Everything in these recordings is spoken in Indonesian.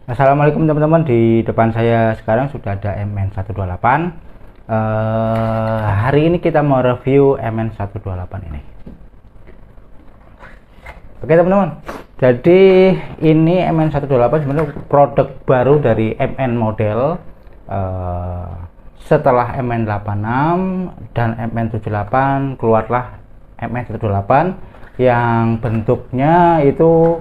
Assalamualaikum teman-teman, di depan saya sekarang sudah ada MN128. Hari ini kita mau review MN128 ini. Oke teman-teman, jadi ini MN128 sebenarnya produk baru dari MN model. Setelah MN86 dan MN78 keluarlah MN128 yang bentuknya itu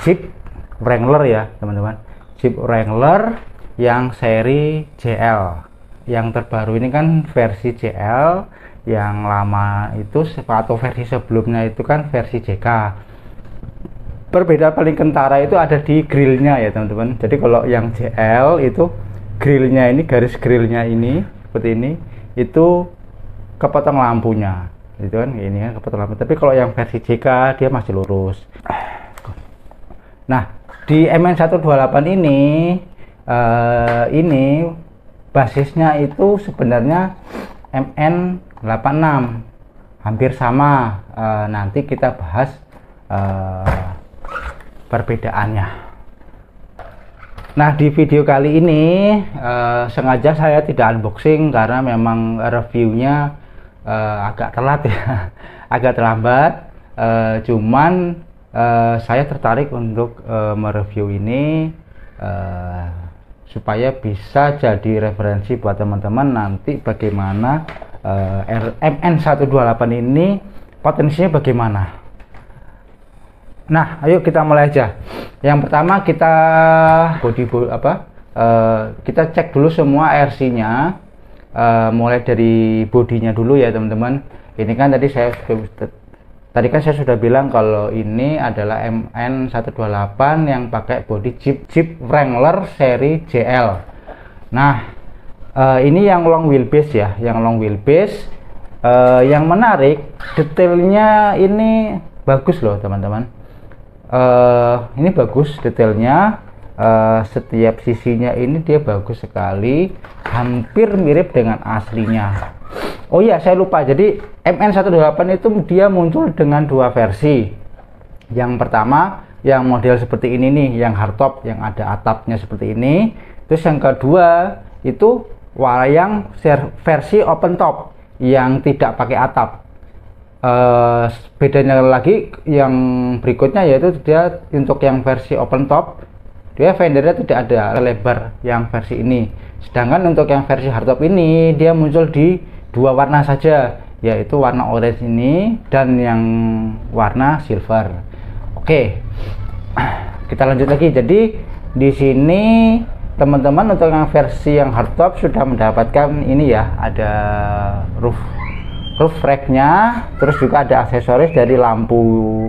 Jeep Wrangler ya teman-teman, Jeep Wrangler yang seri JL. Yang terbaru ini kan versi JL, yang lama itu atau versi sebelumnya itu kan versi JK. Perbedaan paling kentara itu ada di grillnya ya teman-teman. Jadi kalau yang JL itu grillnya ini, garis grillnya ini seperti ini, itu kepotong lampunya gitu kan, ini kan kepotong lampu. Tapi kalau yang versi JK dia masih lurus. Nah, di MN128 ini basisnya itu sebenarnya MN86, hampir sama. Nanti kita bahas perbedaannya. Nah, di video kali ini sengaja saya tidak unboxing karena memang reviewnya agak telat ya, agak terlambat. Cuman saya tertarik untuk mereview ini supaya bisa jadi referensi buat teman-teman nanti bagaimana MN128 ini potensinya bagaimana. Nah, ayo kita mulai aja. Yang pertama kita kita cek dulu semua RC-nya, mulai dari bodinya dulu ya teman-teman. Ini kan Tadi kan saya sudah bilang kalau ini adalah MN128 yang pakai bodi Jeep Wrangler seri JL. Nah, ini yang long wheelbase ya, yang long wheelbase. Yang menarik, detailnya ini bagus loh teman-teman. Ini bagus detailnya. Setiap sisinya ini dia bagus sekali, hampir mirip dengan aslinya. Oh iya, saya lupa. Jadi MN128 itu dia muncul dengan dua versi. Yang pertama yang model seperti ini nih, yang hardtop, yang ada atapnya seperti ini. Terus yang kedua itu yang versi open top, yang tidak pakai atap. Bedanya lagi yang berikutnya yaitu dia untuk yang versi open top, dia fendernya tidak ada lebar yang versi ini. Sedangkan untuk yang versi hardtop ini dia muncul di dua warna saja, yaitu warna orange ini dan yang warna silver. Oke, kita lanjut lagi. Jadi di sini teman-teman untuk yang versi yang hardtop sudah mendapatkan ini ya, ada roof rack-nya, terus juga ada aksesoris dari lampu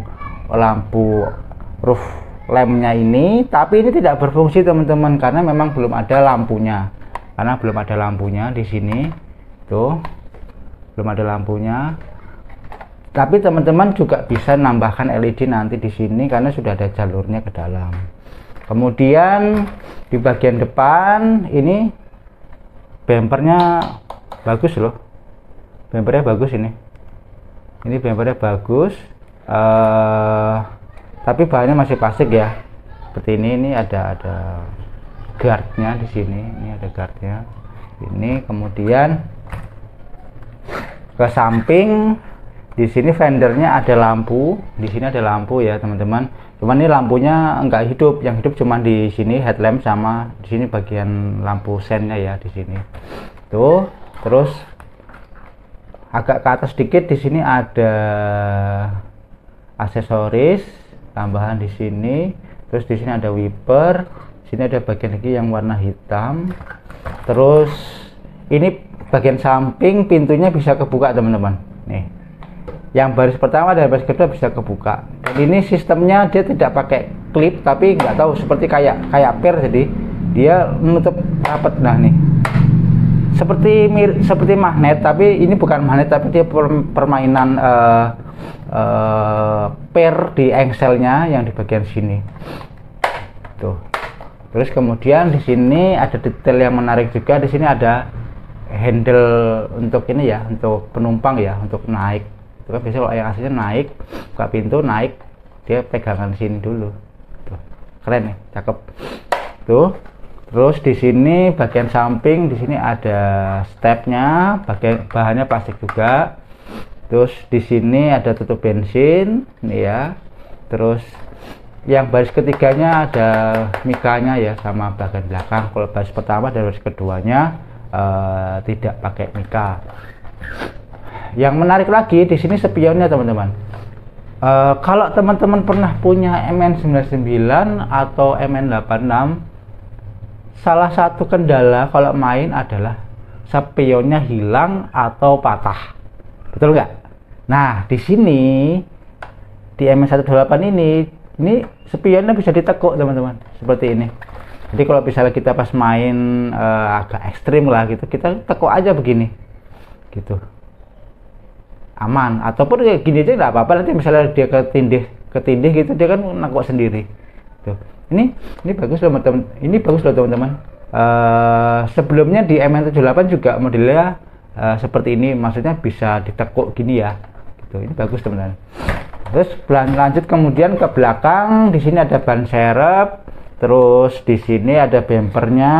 roof lamp-nya ini. Tapi ini tidak berfungsi teman-teman karena memang belum ada lampunya. Di sini tuh belum ada lampunya. Tapi teman-teman juga bisa nambahkan LED nanti di sini karena sudah ada jalurnya ke dalam. Kemudian di bagian depan ini bempernya bagus loh. Bempernya bagus ini. Ini bempernya bagus. Tapi bahannya masih plastik ya. Seperti ini ada guardnya di sini. Ini ada guardnya. Ini kemudian ke samping di sini fendernya ada lampu, di sini ada lampu ya teman-teman. Cuman ini lampunya enggak hidup, yang hidup cuma di sini headlamp sama di sini bagian lampu sennya ya di sini. Tuh, terus agak ke atas sedikit di sini ada aksesoris tambahan di sini. Terus di sini ada wiper, di sini ada bagian lagi yang warna hitam. Terus ini bagian samping pintunya bisa kebuka teman-teman. Nih, yang baris pertama dan baris kedua bisa kebuka. Dan ini sistemnya dia tidak pakai klip, tapi nggak tahu seperti kayak per, jadi dia menutup rapat. Nah nih, seperti magnet, tapi ini bukan magnet, tapi dia permainan per di engselnya yang di bagian sini. Tuh. Terus kemudian di sini ada detail yang menarik juga. Di sini ada handle untuk ini ya, untuk penumpang ya, untuk naik. Itu kan biasanya kalau yang aslinya naik, buka pintu naik, dia pegangan sini dulu. Tuh, keren nih, cakep. tuh. Terus di sini bagian samping di sini ada stepnya, bahannya plastik juga. Terus di sini ada tutup bensin nih ya. Terus yang baris ketiganya ada mikanya ya, sama bagian belakang. Kalau baris pertama dan baris keduanya tidak pakai mika. Yang menarik lagi di sini spionnya teman-teman. Kalau teman-teman pernah punya MN99 atau MN86, salah satu kendala kalau main adalah spionnya hilang atau patah, betul nggak? Nah di sini di MN128 ini spionnya bisa ditekuk teman-teman, seperti ini. Jadi kalau misalnya kita pas main agak ekstrim lah gitu, kita tekuk aja begini, gitu, aman. Ataupun kayak gini aja nggak apa-apa, nanti misalnya dia ketindih gitu, dia kan nakuk sendiri. Tuh. Ini bagus loh teman-teman. Ini bagus loh teman-teman. Sebelumnya di MN78 juga modelnya seperti ini, maksudnya bisa ditekuk gini ya. Gitu. Ini bagus teman-teman. Terus lanjut kemudian ke belakang. Di sini ada ban serep. Terus di sini ada bempernya.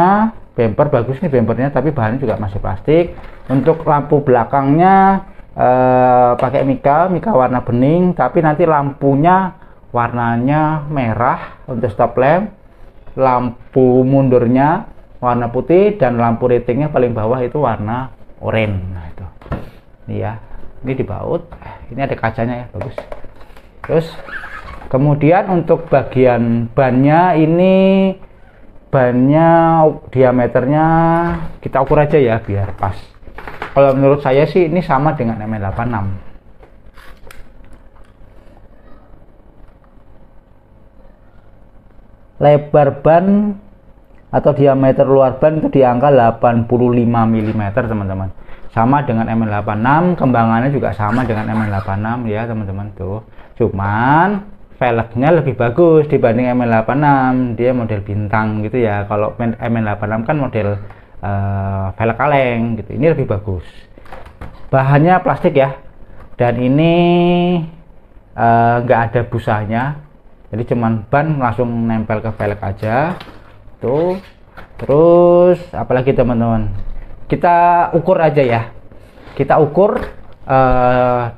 Bemper bagus nih bempernya, tapi bahannya juga masih plastik. Untuk lampu belakangnya pakai mika warna bening, tapi nanti lampunya warnanya merah untuk stop lamp, lampu mundurnya warna putih, dan lampu ratingnya paling bawah itu warna oranye. Nah itu, ini ya, ini dibaut, ini ada kacanya ya, bagus. Terus kemudian untuk bagian bannya ini, bannya diameternya kita ukur aja ya biar pas. Kalau menurut saya sih ini sama dengan MN86. Lebar ban atau diameter luar ban itu di angka 85 mm teman-teman, sama dengan MN86. Kembangannya juga sama dengan MN86 ya teman-teman tuh, cuman velgnya lebih bagus dibanding MN86, dia model bintang gitu ya. Kalau MN86 kan model velg kaleng gitu, ini lebih bagus. Bahannya plastik ya, dan ini nggak ada busanya, jadi cuman ban langsung nempel ke velg aja tuh. Terus apalagi teman-teman, kita ukur aja ya, kita ukur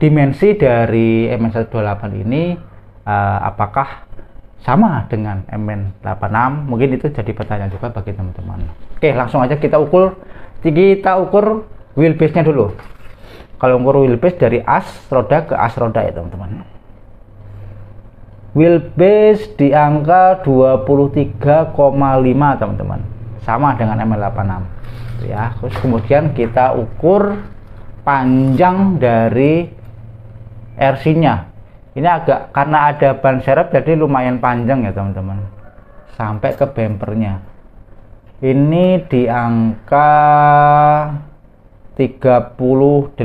dimensi dari MN128 ini apakah sama dengan MN86. Mungkin itu jadi pertanyaan juga bagi teman-teman. Oke, langsung aja kita ukur wheelbase nya dulu. Kalau ukur wheelbase dari as roda ke as roda ya teman-teman, wheelbase di angka 23,5 teman-teman, sama dengan MN86 ya. Terus kemudian kita ukur panjang dari RC nya. Ini agak, karena ada ban serep jadi lumayan panjang ya teman-teman, sampai ke bempernya. Ini di angka 38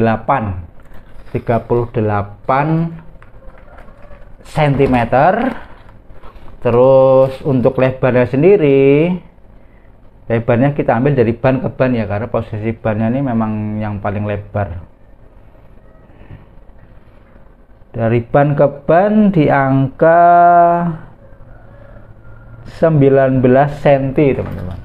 cm. Terus untuk lebarnya sendiri, lebarnya kita ambil dari ban ke ban ya, karena posisi bannya ini memang yang paling lebar. Dari ban ke ban di angka 19 cm teman-teman,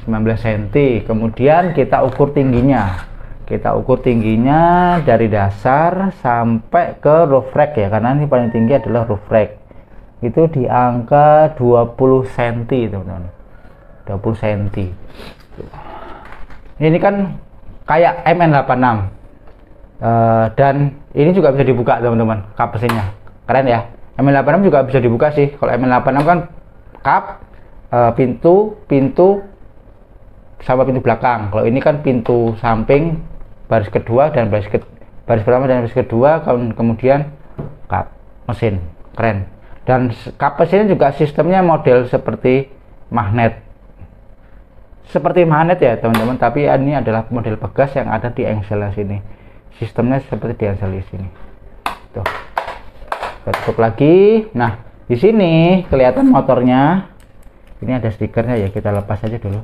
19 cm. Kemudian kita ukur tingginya. Kita ukur tingginya dari dasar sampai ke roof rack ya, karena ini paling tinggi adalah roof rack. Itu di angka 20 cm teman-teman, 20 cm. Ini kan kayak MN86. Dan ini juga bisa dibuka teman-teman, kap mesinnya keren ya. MN86 juga bisa dibuka sih. Kalau MN86 kan kap, pintu sama pintu belakang. Kalau ini kan pintu samping, baris kedua dan baris pertama dan baris kedua, kemudian kap mesin, keren. Dan kap mesinnya juga sistemnya model seperti magnet ya teman-teman, tapi ini adalah model pegas yang ada di engsel sini. Sistemnya seperti di engsel sini. Tuh. Kita tutup lagi. Nah, di sini kelihatan motornya. Ini ada stikernya ya, kita lepas aja dulu.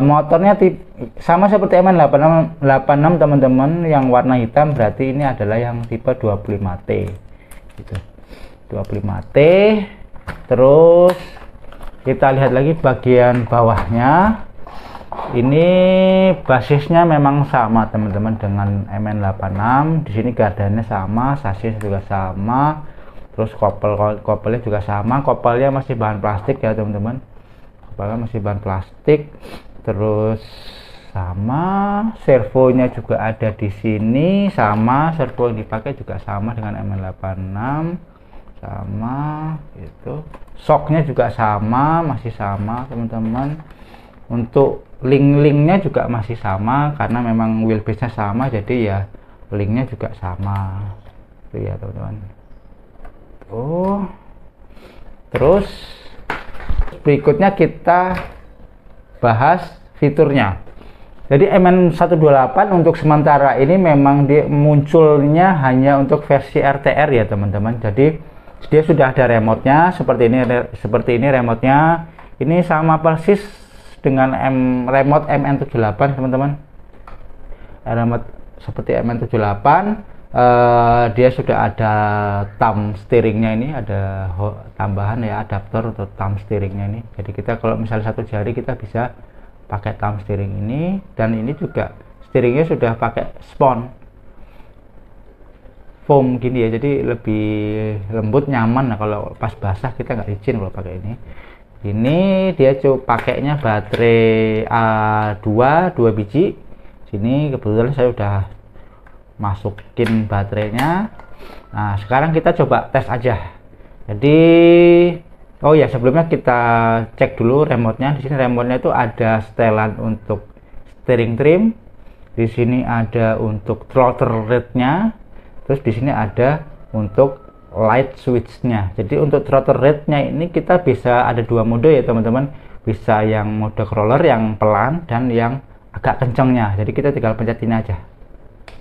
Motornya sama seperti MN86 teman-teman, yang warna hitam, berarti ini adalah yang tipe 25T gitu. 25T. Terus kita lihat lagi bagian bawahnya. Ini basisnya memang sama teman-teman dengan MN86. Di sini gardannya sama, sasis juga sama, terus kopelnya juga sama. Kopelnya masih bahan plastik ya teman-teman, kopelnya masih bahan plastik. Terus sama, servonya juga ada di sini, sama, servo yang dipakai juga sama dengan MN86, sama gitu. Shocknya juga sama, masih sama teman-teman. Untuk link-linknya juga masih sama karena memang wheelbase-nya sama, jadi ya linknya juga sama itu ya teman-teman. Terus berikutnya kita bahas fiturnya. Jadi MN128 untuk sementara ini memang dia munculnya hanya untuk versi RTR ya teman-teman. Jadi dia sudah ada remote-nya seperti ini remote-nya. Ini sama persis dengan remote MN78 teman-teman. Remote seperti MN78, dia sudah ada thumb steeringnya, ini ada tambahan ya, adaptor atau thumb steeringnya ini. Jadi kita kalau misalnya satu jari kita bisa pakai thumb steering ini, dan ini juga steeringnya sudah pakai spons foam gini ya, jadi lebih lembut, nyaman. Nah kalau pas basah kita nggak izin kalau pakai ini. Ini dia pakainya baterai A2 2 biji. Sini kebetulan saya udah masukin baterainya. Nah sekarang kita coba tes aja. Jadi oh ya, sebelumnya kita cek dulu remote-nya. Di sini remote-nya itu ada setelan untuk steering trim. Di sini ada untuk throttle rate-nya. Terus di sini ada untuk light switch-nya. Jadi untuk throttle rate-nya ini kita bisa ada dua mode ya teman-teman. Bisa yang mode crawler yang pelan dan yang agak kencengnya. Jadi kita tinggal pencet ini aja.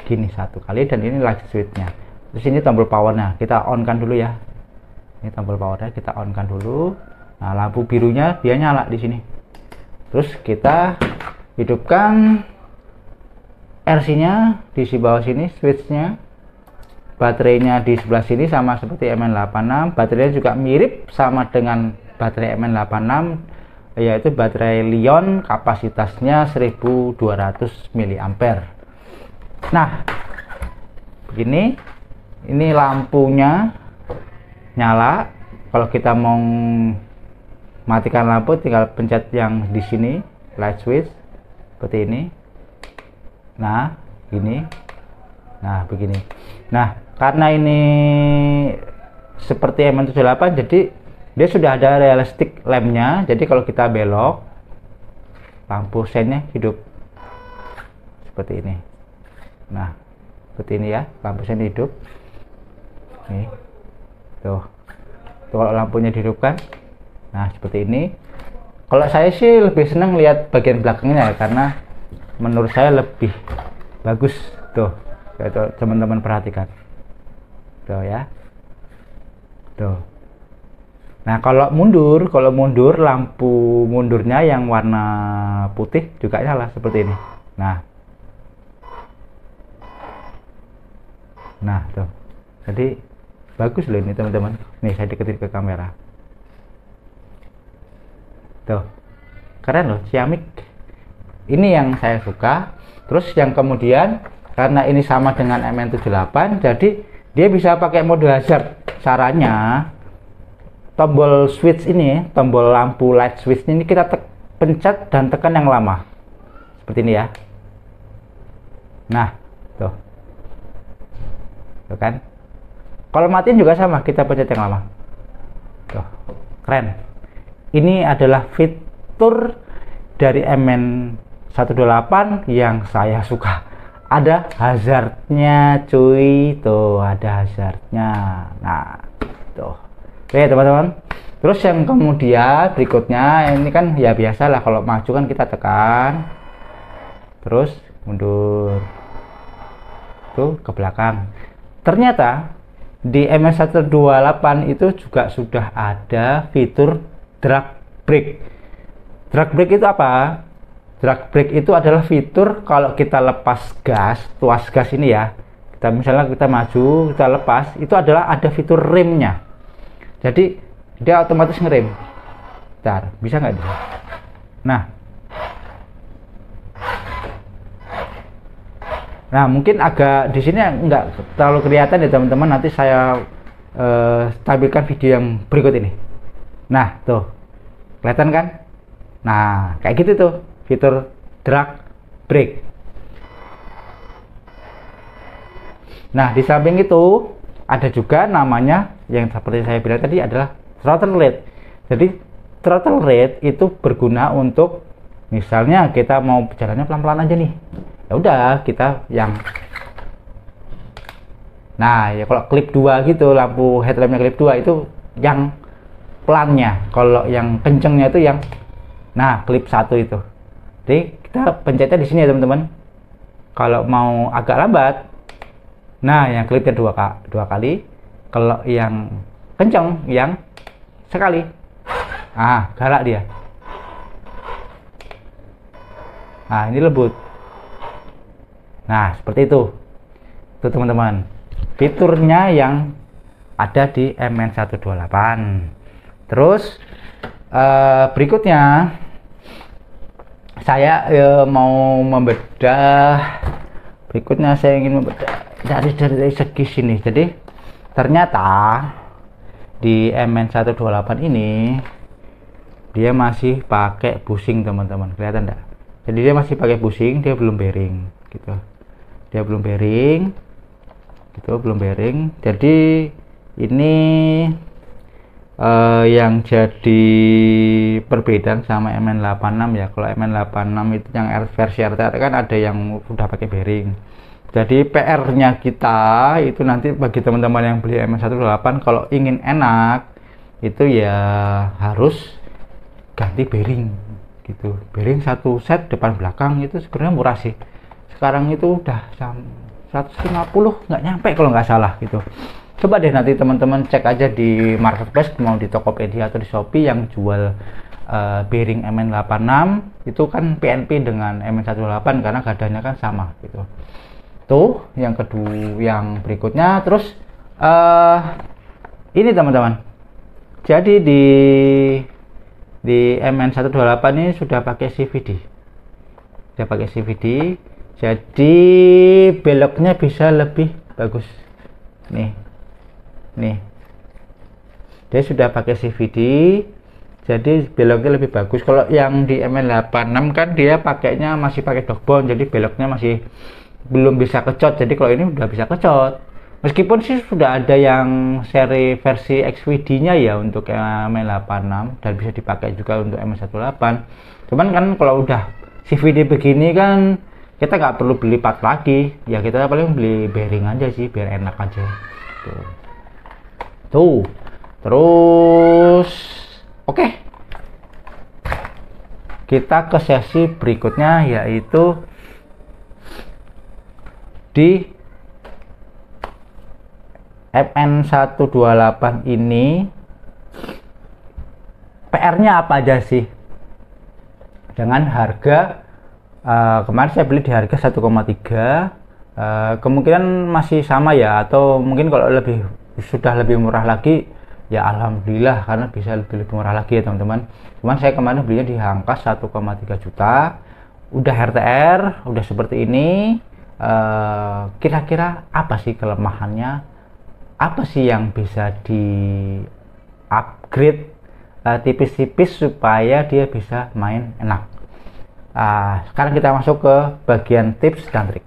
Gini satu kali, dan ini light switch-nya. Terus ini tombol power-nya. Kita on-kan dulu ya. Ini tombol powernya kita on-kan dulu. Nah, lampu birunya dia nyala di sini. Terus kita hidupkan RC-nya di bawah sini, switch-nya. Baterainya di sebelah sini sama seperti MN86. Baterainya juga mirip sama dengan baterai MN86, yaitu baterai Li-ion, kapasitasnya 1200 mAh. Nah, begini. Ini lampunya nyala. Kalau kita mau matikan lampu tinggal pencet yang di sini, light switch seperti ini. Nah ini, nah begini. Nah karena ini seperti MN78, jadi dia sudah ada realistic lampnya. Jadi kalau kita belok, lampu sennya hidup seperti ini. Nah seperti ini ya, lampu sen hidup nih. Tuh kalau lampunya dihidupkan, nah seperti ini. Kalau saya sih lebih senang lihat bagian belakangnya ya, karena menurut saya lebih bagus. Tuh teman-teman perhatikan tuh ya, tuh. Nah kalau mundur lampu mundurnya yang warna putih juga nyala seperti ini. Nah tuh, jadi bagus loh ini teman-teman. Nih saya deketin ke kamera. Tuh, keren loh, ciamik. Ini yang saya suka. Terus yang kemudian, karena ini sama dengan MN78, jadi dia bisa pakai mode hazard. Caranya, tombol switch ini, tombol lampu light switch ini kita pencet dan tekan yang lama. Seperti ini ya. Nah, tuh. Tuh kan? Kalau matiin juga sama, kita pencet yang lama. Tuh, keren. Ini adalah fitur dari MN128 yang saya suka. Ada hazardnya cuy, tuh ada hazardnya. Nah tuh, oke teman-teman. Terus yang kemudian berikutnya, ini kan ya biasalah kalau maju kan kita tekan, terus mundur tuh ke belakang. Ternyata di MN128 itu juga sudah ada fitur drag brake. Drag brake itu apa? Drag brake itu adalah fitur kalau kita lepas gas, tuas gas ini ya. Misalnya kita maju, kita lepas, itu adalah ada fitur remnya. Jadi dia otomatis ngerem. Bentar, bisa nggak dia? Nah mungkin agak di sini nggak terlalu kelihatan ya teman-teman, nanti saya tampilkan video yang berikut ini. Nah tuh kelihatan kan? Nah kayak gitu tuh fitur drag brake. Nah di samping itu ada juga namanya yang seperti saya bilang tadi adalah throttle rate. Jadi throttle rate itu berguna untuk misalnya kita mau jalannya pelan-pelan aja nih, ya udah kita yang, nah ya kalau klip 2 gitu, lampu headlampnya klip 2 itu yang pelannya, kalau yang kencengnya itu yang klip 1 itu. Jadi kita pencetnya di sini ya teman-teman. Kalau mau agak lambat, yang klipnya dua kali. Kalau yang kenceng yang sekali. Galak dia. Ini lembut. Nah seperti itu teman-teman fiturnya yang ada di MN128. Terus berikutnya saya mau membedah. Berikutnya saya ingin membedah dari segi sini. Jadi ternyata di MN128 ini dia masih pakai bushing teman-teman, kelihatan enggak? Jadi dia masih pakai bushing, dia belum bearing gitu. Dia belum bearing gitu, belum bearing. Jadi ini yang jadi perbedaan sama MN86 ya. Kalau MN86 itu yang versi RTR kan ada yang udah pakai bearing. Jadi PR-nya kita itu nanti bagi teman-teman yang beli MN128 kalau ingin enak itu ya harus ganti bearing gitu. Bearing satu set depan belakang itu sebenarnya murah sih. Sekarang itu udah 150 nggak nyampe kalau nggak salah gitu. Coba deh nanti teman-teman cek aja di marketplace, mau di Tokopedia atau di Shopee yang jual bearing MN86 itu kan PNP dengan MN128 karena gadanya kan sama gitu. Tuh yang kedua, yang berikutnya. Terus ini teman-teman, jadi di MN128 ini sudah pakai CVD, jadi beloknya bisa lebih bagus nih dia sudah pakai CVD, jadi beloknya lebih bagus. Kalau yang di MN86 kan dia pakainya masih pakai dogbound, jadi beloknya masih belum bisa kecot. Jadi kalau ini udah bisa kecot, meskipun sih sudah ada yang seri versi XVD nya ya untuk MN86 dan bisa dipakai juga untuk MN128. Cuman kan kalau udah CVD begini kan kita nggak perlu beli part lagi ya, kita paling beli bearing aja sih biar enak aja tuh. Terus oke, kita ke sesi berikutnya, yaitu di MN128 ini PR-nya apa aja sih dengan harga kemarin saya beli di harga 1,3, kemungkinan masih sama ya, atau mungkin kalau sudah lebih murah lagi ya alhamdulillah, karena bisa lebih murah lagi ya teman-teman. Cuman saya kemarin belinya di angka 1,3 juta, udah RTR, udah seperti ini. Kira-kira apa sih kelemahannya, apa sih yang bisa di upgrade tipis-tipis supaya dia bisa main enak. Sekarang kita masuk ke bagian tips dan trik.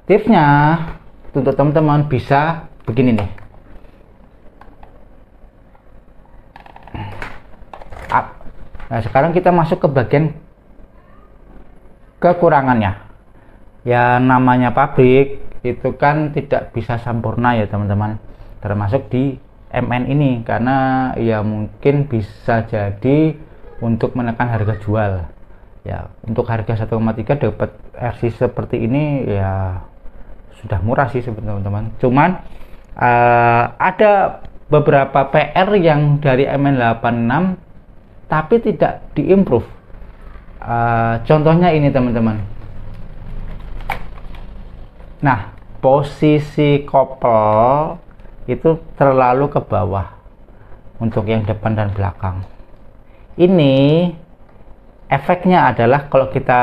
Tipsnya untuk teman-teman bisa begini nih. Nah sekarang kita masuk ke bagian kekurangannya. Ya namanya pabrik itu kan tidak bisa sempurna ya teman-teman, termasuk di MN ini, karena ya mungkin bisa jadi untuk menekan harga jual ya. Untuk harga 1,3 dapat RC seperti ini ya sudah murah sih teman-teman. Cuman ada beberapa PR yang dari MN86 tapi tidak diimprove. Contohnya ini teman-teman. Nah, posisi kopel itu terlalu ke bawah untuk yang depan dan belakang. ini efeknya adalah kalau kita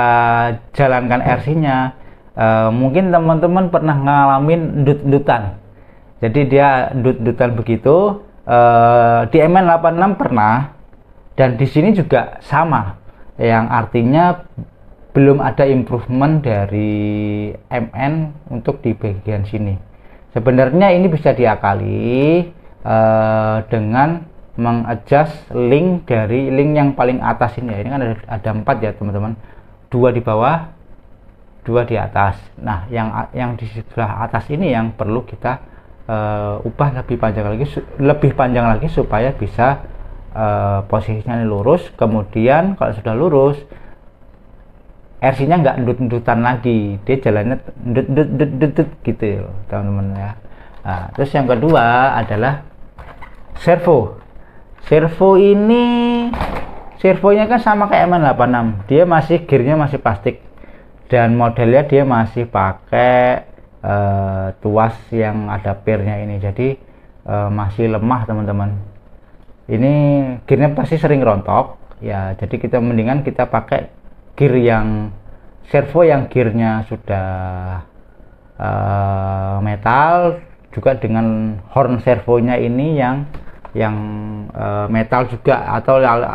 jalankan RC-nya, mungkin teman-teman pernah ngalamin ndut-ndutan. Jadi dia ndut-ndutan begitu. Di MN86 pernah, dan di sini juga sama, yang artinya belum ada improvement dari MN untuk di bagian sini. Sebenarnya ini bisa diakali dengan mengadjust link dari link yang paling atas ini ya. Ini kan ada 4 ya teman-teman, 2 di bawah, 2 di atas. Nah yang di sebelah atas ini yang perlu kita ubah lebih panjang lagi supaya bisa posisinya ini lurus. Kemudian kalau sudah lurus, RC nya nggak ndut-ndutan lagi, dia jalannya ndut gitu teman-teman ya. Nah, terus yang kedua adalah servo. Servonya kan sama kayak MN86, dia masih gearnya masih plastik, dan modelnya dia masih pakai tuas yang ada pirnya ini, jadi masih lemah teman-teman. Ini gearnya pasti sering rontok ya, jadi kita mendingan kita pakai gear yang servo yang gearnya sudah metal, juga dengan horn servonya ini yang metal juga,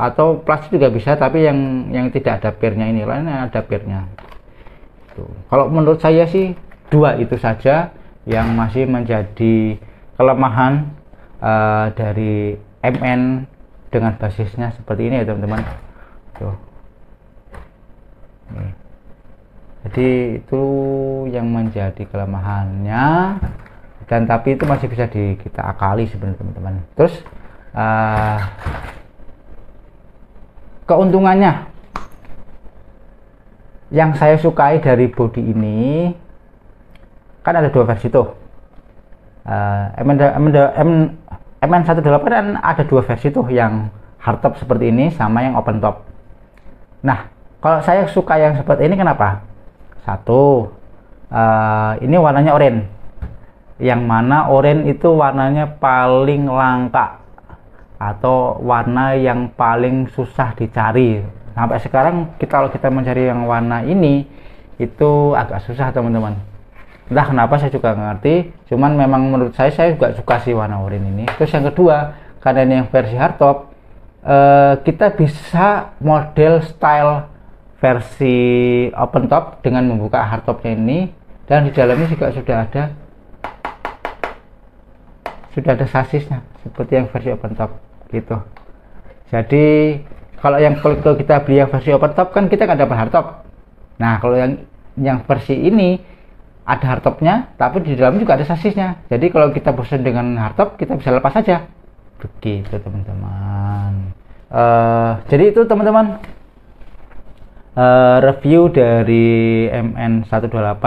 atau plastik juga bisa, tapi yang tidak ada pirnya ini, lainnya ada pirnya. Kalau menurut saya sih 2 itu saja yang masih menjadi kelemahan dari MN dengan basisnya seperti ini ya teman-teman. Jadi itu yang menjadi kelemahannya, dan tapi itu masih bisa kita akali sebenarnya teman-teman. Terus keuntungannya yang saya sukai dari body ini, kan ada 2 versi tuh. MN18 kan ada 2 versi tuh, yang hardtop seperti ini sama yang open top. Nah kalau saya suka yang seperti ini, kenapa? Satu, ini warnanya oranye, yang mana oranye itu warnanya paling langka, atau warna yang paling susah dicari. Sampai sekarang kalau kita mencari yang warna ini itu agak susah teman-teman. Entah kenapa, saya juga nggak ngerti, cuman memang menurut saya juga suka sih warna oranye ini. Terus yang kedua, karena ini yang versi hardtop, kita bisa model style versi open top dengan membuka hardtopnya ini, dan di dalamnya juga sudah ada sasisnya seperti yang versi open top gitu. Jadi kalau kita beli yang versi open top kan kita nggak dapat hardtop. Nah kalau yang versi ini ada hardtopnya, tapi di dalam juga ada sasisnya. Jadi kalau kita bosan dengan hardtop, kita bisa lepas saja begitu teman-teman. Jadi itu teman-teman, review dari MN128.